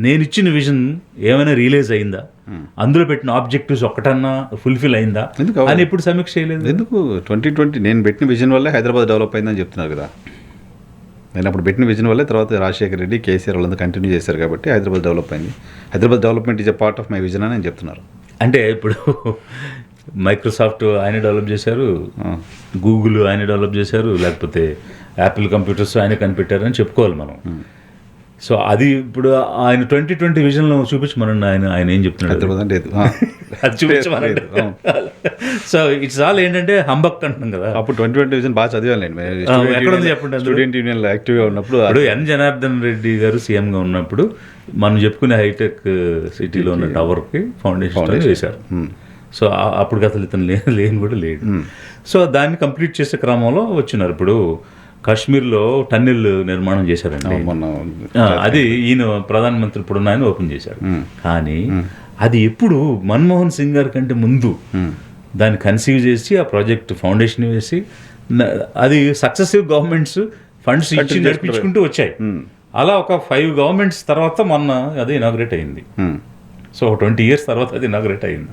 నేను ఇచ్చిన విజన్ ఏమైనా రియలైజ్ అయిందా, అందులో పెట్టిన ఆబ్జెక్టివ్స్ ఒక్కటన్నా ఫుల్ఫిల్ అయిందా అని ఎప్పుడు సమీక్ష చేయలేదు. ఎందుకు 2020 నేను పెట్టిన విజన్ వల్లే హైదరాబాద్ డెవలప్ అయిందని చెప్తున్నారు కదా. నేను అప్పుడు పెట్టిన విజన్ వల్లే తర్వాత రాజశేఖర రెడ్డి, కేసీఆర్ వాళ్ళంతా కంటిన్యూ చేశారు కాబట్టి హైదరాబాద్ డెవలప్ అయింది. Hyderabad development is a part of my vision అని చెప్తున్నారు. అంటే ఇప్పుడు మైక్రోసాఫ్ట్ ఆయన డెవలప్ చేశారు, గూగుల్ ఆయన డెవలప్ చేశారు, లేకపోతే యాపిల్ కంప్యూటర్స్ ఆయన కనిపెట్టారని చెప్పుకోవాలి మనం. సో అది ఇప్పుడు ఆయన 2020 విజన్లో చూపించమనండి, ఆయన ఏం చెప్తున్నాడు హైదరాబాద్ అంటే అది చూపించమనండి. సో ఇట్స్ ఆల్ ఏంటంటే హంబక్ అంటున్నాం కదా. అప్పుడు 2020 విజన్ బాగా చదివాను ఎక్కడుంది చెప్పండి. స్టూడెంట్ యూనియన్లో యాక్టివ్గా ఉన్నప్పుడు ఇప్పుడు ఎన్ జనార్దన్ రెడ్డి గారు సీఎంగా ఉన్నప్పుడు మనం చెప్పుకునే హైటెక్ సిటీలో ఉన్న టవర్కి ఫౌండేషన్ వేశారు. సో అప్పుడు అసలు ఇతను లేని కూడా లేడు. సో దాన్ని కంప్లీట్ చేసే క్రమంలో వచ్చినారు. ఇప్పుడు కాశ్మీర్లో టన్నెల్ నిర్మాణం చేశారండి, అది ఈయన ప్రధానమంత్రి ఇప్పుడు ఆయన ఓపెన్ చేశారు. కానీ అది ఎప్పుడు మన్మోహన్ సింగ్ గారి కంటే ముందు దాన్ని కన్సీవ్ చేసి ఆ ప్రాజెక్ట్ ఫౌండేషన్ వేసి అది సక్సెసివ్ గవర్నమెంట్స్ ఫండ్స్ ఇచ్చి నడిపించుకుంటూ వచ్చాయి. అలా ఒక 5 గవర్నమెంట్స్ తర్వాత మొన్న అది ఇనాగ్రేట్ అయింది. సో 20 years తర్వాత అది ఇనాగ్రేట్ అయింది.